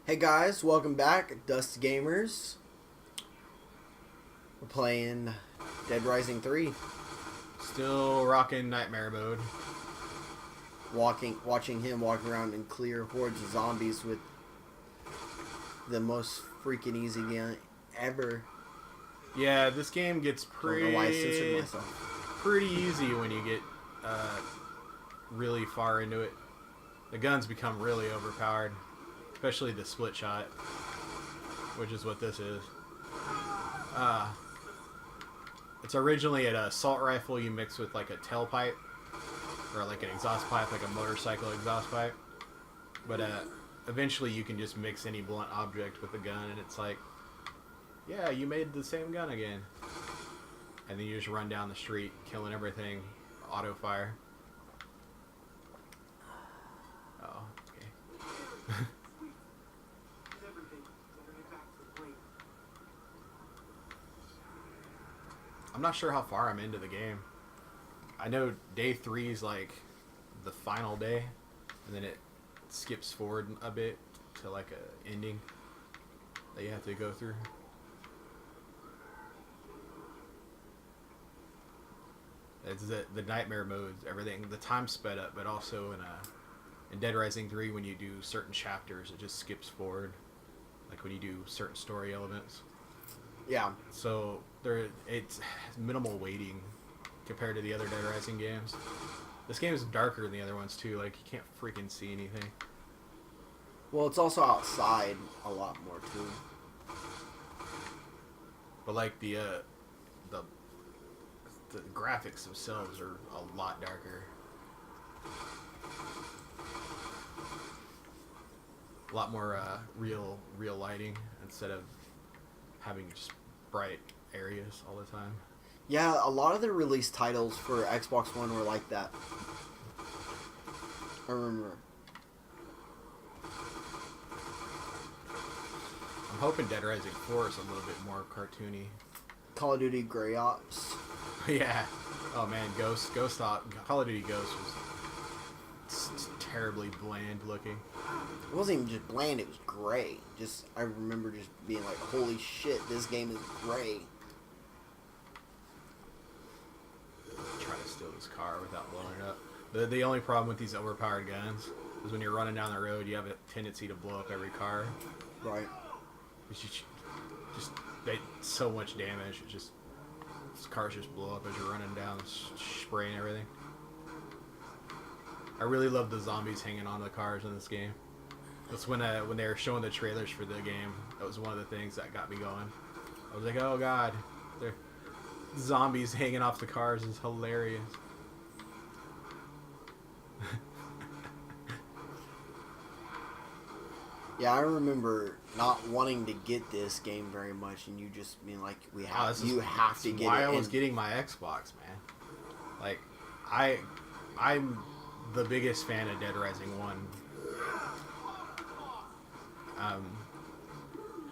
Hey guys, welcome back at Dust Gamers. We're playing Dead Rising 3. Still rocking nightmare mode. Watching him walk around and clear hordes of zombies with the most freaking easy game ever. Yeah, this game gets Don't know why I censored myself. pretty easy when you get really far into it. The guns become really overpowered, especially the split shot, which is what this is. It's originally an assault rifle you mix with like a tailpipe or like an exhaust pipe, like a motorcycle exhaust pipe. But eventually you can just mix any blunt object with a gun, and it's like, yeah, you made the same gun again. And then you just run down the street, killing everything, auto fire. Oh, okay. I'm not sure how far I'm into the game. I know day 3 is like the final day, and then it skips forward a bit to like a ending that you have to go through. It's the nightmare modes, everything. The time sped up, but also in Dead Rising 3, when you do certain chapters, it just skips forward, like when you do certain story elements. Yeah. So it's minimal waiting compared to the other Dead Rising games. This game is darker than the other ones too. Like, you can't freaking see anything. Well, it's also outside a lot more too. But like the graphics themselves are a lot darker. A lot more real lighting instead of having just bright areas all the time. Yeah, a lot of the release titles for Xbox One were like that. I remember. I'm hoping Dead Rising 4 is a little bit more cartoony. Call of Duty Grey Ops. Yeah. Oh man, Call of Duty Ghost was terribly bland looking. It wasn't even just bland, it was gray. I remember just being like, holy shit, this game is gray. Try to steal this car without blowing it up. The only problem with these overpowered guns is when you're running down the road, you have a tendency to blow up every car. Right. They so much damage. These cars just blow up as you're running down, spraying everything. I really love the zombies hanging onto the cars in this game. That's when they were showing the trailers for the game. That was one of the things that got me going. I was like, oh god, they're zombies hanging off the cars is hilarious. Yeah, I remember not wanting to get this game very much, and you just being like, "You have to get it." Why I was getting my Xbox, man. Like, I'm the biggest fan of Dead Rising 1.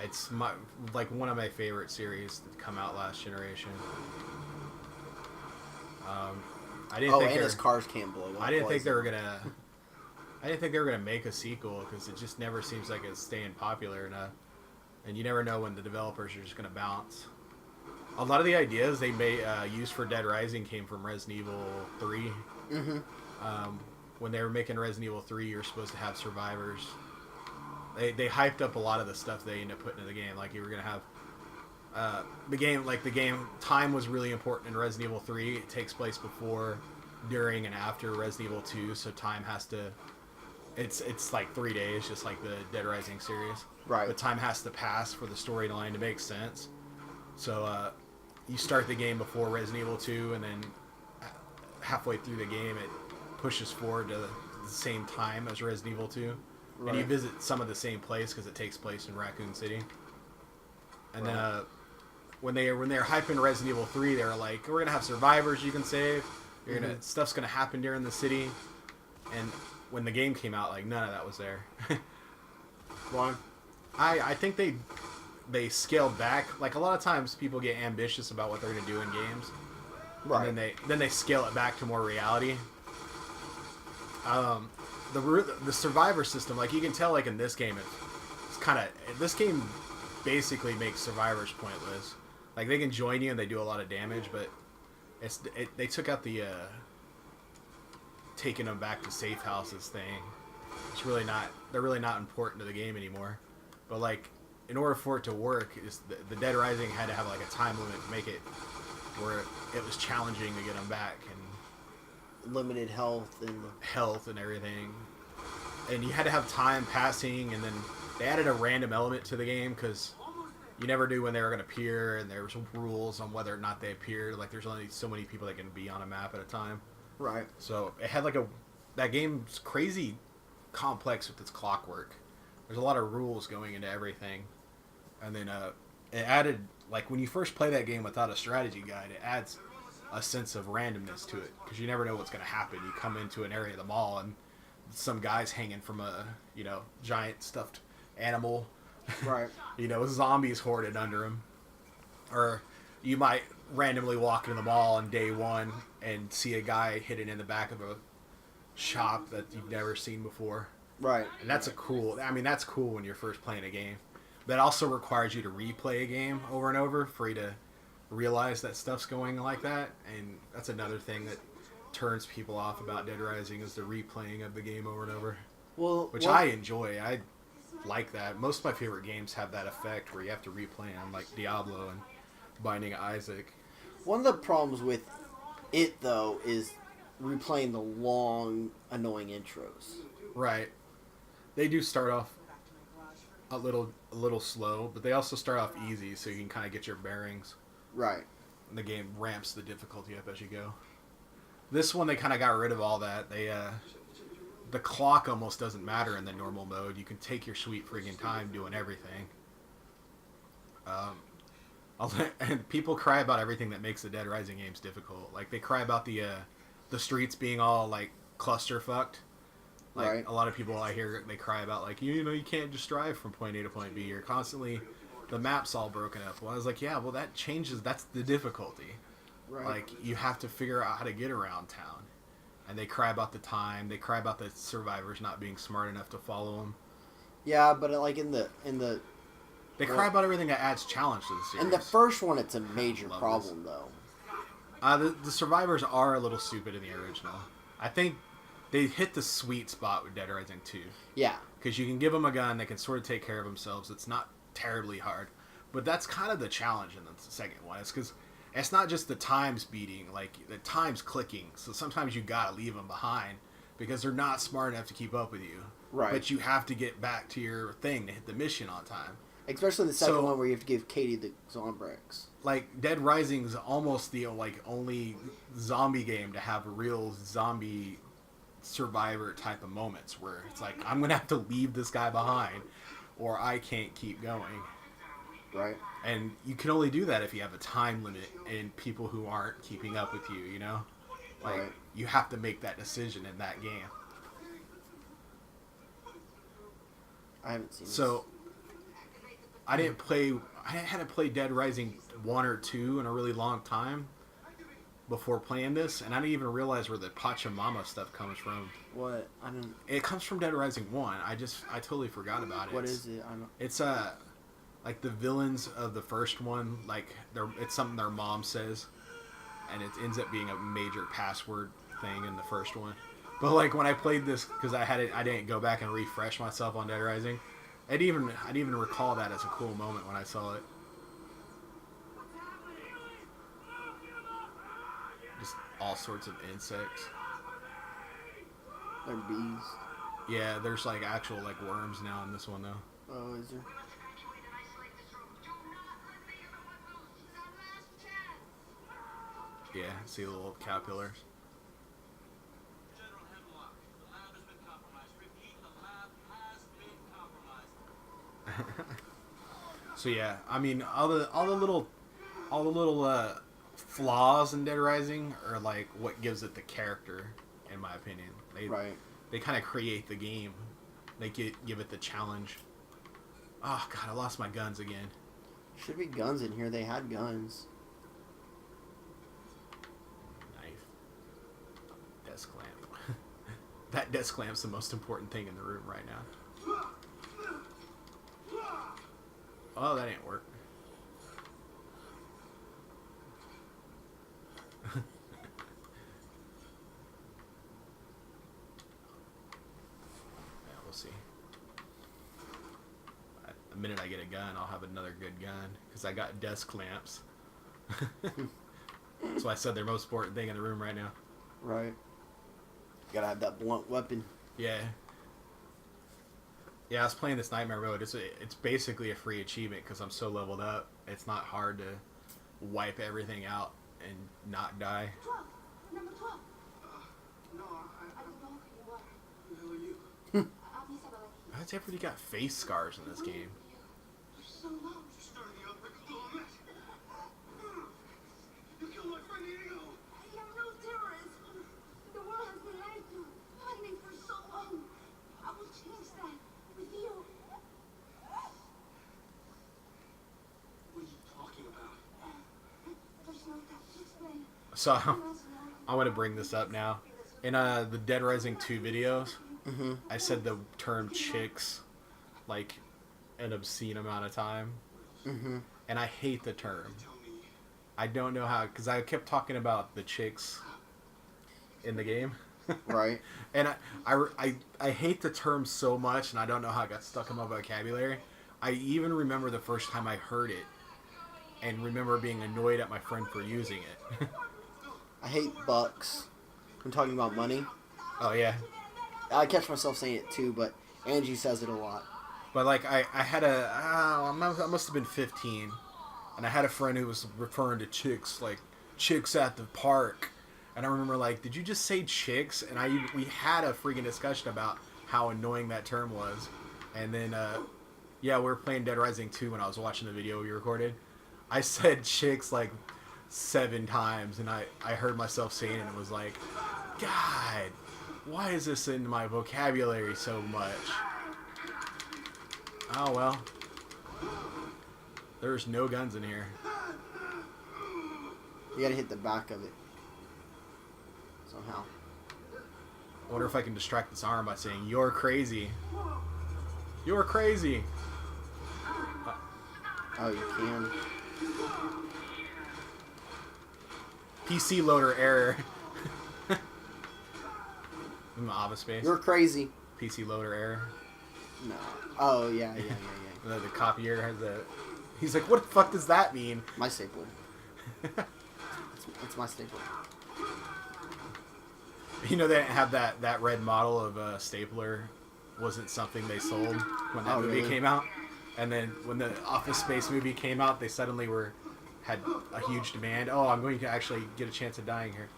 It's one of my favorite series that come out last generation. I didn't think his cars can't blow up. I didn't think they were gonna make a sequel, because it just never seems like it's staying popular enough, and you never know when the developers are just gonna bounce. A lot of the ideas they used for Dead Rising came from Resident Evil 3. Mm-hmm. When they were making Resident Evil 3, you're supposed to have survivors. They hyped up a lot of the stuff they ended up putting in the game. Like, you were gonna have the game time was really important in Resident Evil 3. It takes place before, during, and after Resident Evil 2, so time has to. It's like 3 days, just like the Dead Rising series. Right. But time has to pass for the storyline to make sense. So you start the game before Resident Evil 2, and then halfway through the game, it pushes forward to the same time as Resident Evil 2. Right. And you visit some of the same place because it takes place in Raccoon City. And then when they're hyping Resident Evil 3, they were like, we're gonna have survivors you can save. Stuff's gonna happen during the city. And when the game came out, like, none of that was there. Why? I think they scaled back. Like, a lot of times people get ambitious about what they're gonna do in games. Right. And then they scale it back to more reality. The survivor system, like, you can tell, like, in this game, it's this game basically makes survivors pointless. Like they can join you and they do a lot of damage, but they took out the taking them back to safe houses thing. It's really not. They're really not important to the game anymore. But like, in order for it to work, the Dead Rising had to have like a time limit to make it where it was challenging to get them back and limited health and everything. And you had to have time passing, and then they added a random element to the game because you never knew when they were going to appear, and there was rules on whether or not they appeared. Like there's only so many people that can be on a map at a time. Right. So it had that game's crazy complex with its clockwork. There's a lot of rules going into everything. And then it added, like when you first play that game without a strategy guide, it adds a sense of randomness to it because you never know what's going to happen. You come into an area of the mall and some guy's hanging from a, giant stuffed animal. Right. Zombies hoarded under him. Or you might randomly walk into the mall on day one and see a guy hidden in the back of a shop that you've never seen before. Right. And that's cool when you're first playing a game. That also requires you to replay a game over and over for you to realize that stuff's going like that. And that's another thing that turns people off about Dead Rising is the replaying of the game over and over. Which I enjoy. I like that. Most of my favorite games have that effect where you have to replay them, like Diablo and Binding of Isaac. One of the problems with it, though, is replaying the long, annoying intros. Right. They do start off a little slow, but they also start off easy, so you can kind of get your bearings. Right. And the game ramps the difficulty up as you go. This one, they kind of got rid of all that. The clock almost doesn't matter in the normal mode. You can take your sweet friggin' time doing everything. And people cry about everything that makes the Dead Rising games difficult. Like, they cry about the streets being all, like, cluster fucked. Like, right. A lot of people I hear, they cry about, like, you can't just drive from point A to point B. You're constantly, the map's all broken up. Well, I was like, yeah, well, that's the difficulty. Right. Like, you have to figure out how to get around town. And they cry about the time. They cry about the survivors not being smart enough to follow them. Yeah, but like in the they cry about everything that adds challenge to the series. In the first one, it's a major problem, though. The survivors are a little stupid in the original. I think they hit the sweet spot with Dead Rising 2. Yeah. Because you can give them a gun, they can sort of take care of themselves. It's not terribly hard. But that's kind of the challenge in the second one. It's because it's not just the time's beating, like the time's clicking. So sometimes you gotta leave them behind because they're not smart enough to keep up with you. Right. But you have to get back to your thing to hit the mission on time. Especially the second one where you have to give Katie the Zombrix. Like Dead Rising is almost the only zombie game to have real zombie survivor type of moments where it's like, I'm gonna have to leave this guy behind or I can't keep going. Right. And you can only do that if you have a time limit and people who aren't keeping up with you, Like, right. You have to make that decision in that game. I haven't seen So, I hadn't played Dead Rising 1 or 2 in a really long time before playing this, and I didn't even realize where the Pachamama stuff comes from. What? I don't... It comes from Dead Rising 1. I totally forgot about it. What is it? I don't... It's, like the villains of the first one, like it's something their mom says, and it ends up being a major password thing in the first one. But like when I played this, because I didn't go back and refresh myself on Dead Rising. I'd even recall that as a cool moment when I saw it. Just all sorts of insects. They're bees. Yeah, there's like actual like worms now in this one though. Oh, is there? Yeah, see the little caterpillars. So yeah, I mean all the little flaws in Dead Rising are like what gives it the character, in my opinion. They kind of create the game. They give it the challenge. Oh god, I lost my guns again. Should be guns in here. They had guns. Desk lamp. That desk lamp's the most important thing in the room right now. Oh, that didn't work. Yeah, we'll see. The minute I get a gun, I'll have another good gun. Because I got desk clamps. That's why I said they're the most important thing in the room right now. Right. Gotta have that blunt weapon. Yeah. Yeah, I was playing this Nightmare mode. It's basically a free achievement because I'm so leveled up. It's not hard to wipe everything out and not die. 12. Number 12. No, I don't know who you are. Who the hell are you? I'm Isabella. How's everybody got face scars in this game? You're so low. You started the outbreak of the mess. You killed my friend Diego. I am no terrorist. The world has been lied to, hiding for so long. I will change that with you. What are you talking about? There's no time to explain. So, I want to bring this up now. In the Dead Rising 2 videos, I said the term chicks like an obscene amount of time. And I hate the term. Tell me. I don't know how, because I kept talking about the chicks in the game. Right. And I hate the term so much, and I don't know how it got stuck in my vocabulary. I even remember the first time I heard it, and remember being annoyed at my friend for using it. I hate bucks. I'm talking about money. Oh, yeah. I catch myself saying it too, but Angie says it a lot. But, like, I had I must have been 15, and I had a friend who was referring to chicks, like, chicks at the park. And I remember, like, did you just say chicks? And we had a freaking discussion about how annoying that term was. And then, yeah, we were playing Dead Rising 2 when I was watching the video we recorded. I said chicks, like, 7 times, and I heard myself saying it, and it was like, God, why is this in my vocabulary so much? Oh, well. There's no guns in here. You gotta hit the back of it. Somehow. I wonder if I can distract this arm by saying, you're crazy. You're crazy. Oh, you can. PC loader error. In the office space. You're crazy. PC loader error. No. Oh, yeah. The copier has a... He's like, what the fuck does that mean? My staple. It's my staple. You know, they didn't have that red model of a stapler wasn't something they sold when that movie came out. And then when the Office Space movie came out, they suddenly had a huge demand. Oh, I'm going to actually get a chance of dying here.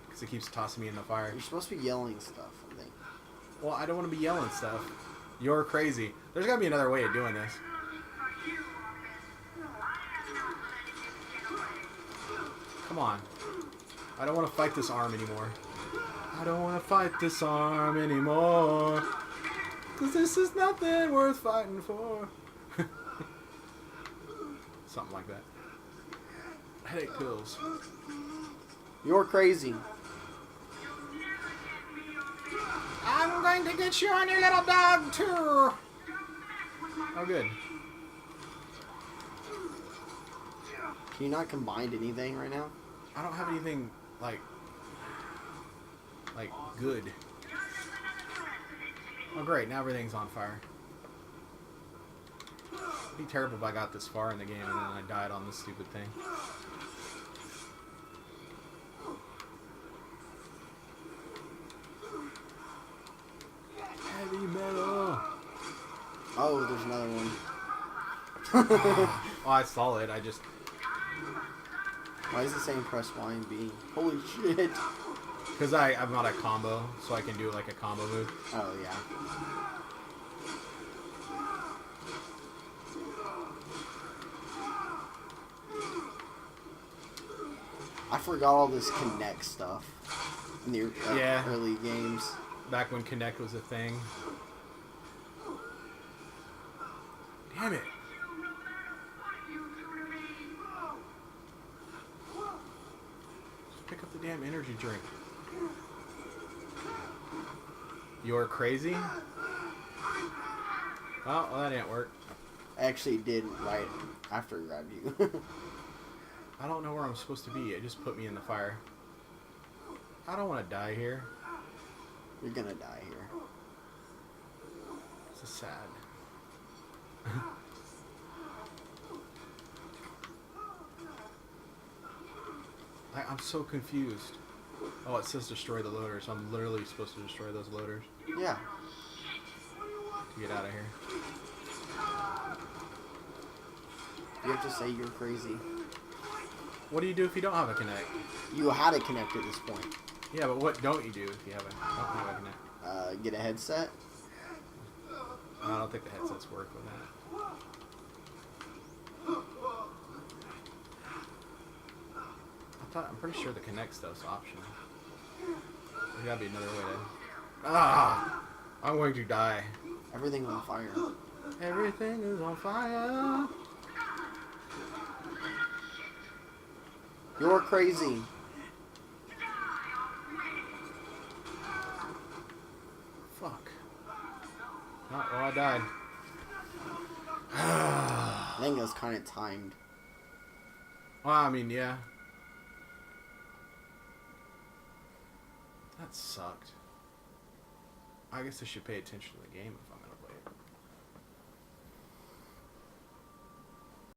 Because it keeps tossing me in the fire. You're supposed to be yelling stuff, I think. Well, I don't want to be yelling stuff. You're crazy. There's got to be another way of doing this. Come on. I don't want to fight this arm anymore. I don't want to fight this arm anymore. Because this is nothing worth fighting for. Something like that. Headache pills. You're crazy. I'm going to get you on your little dog, too. Oh, good. Can you not combine anything right now? I don't have anything, like good. Oh, great. Now everything's on fire. It'd be terrible if I got this far in the game and then I died on this stupid thing. Heavy metal. Oh, there's another one. Oh, I saw it. I just... Why is it saying press Y and B? Holy shit. Because I'm not a combo, so I can do like a combo move. Oh, yeah. I forgot all this Connect stuff in the early games. Back when Connect was a thing. Damn it. Just pick up the damn energy drink. You're crazy? Oh, well, that didn't work. I actually did right after I grabbed you. I don't know where I'm supposed to be. It just put me in the fire. I don't want to die here. You're gonna die here. This is sad. I'm so confused. Oh, it says destroy the loaders. I'm literally supposed to destroy those loaders Yeah. to get out of here. You have to say you're crazy. What do you do if you don't have a Connect? You had a Connect at this point. Yeah, but what don't you do if you don't have a Connect? Get a headset. I don't think the headsets work with that. I'm pretty sure the Connect stuff's optional. There's gotta be another way to... I'm going to die. Everything's on fire. Everything is on fire. You're crazy. Fuck. Oh, well, I died. I think it was kind of timed. Well, I mean, yeah. That sucked. I guess I should pay attention to the game if I'm gonna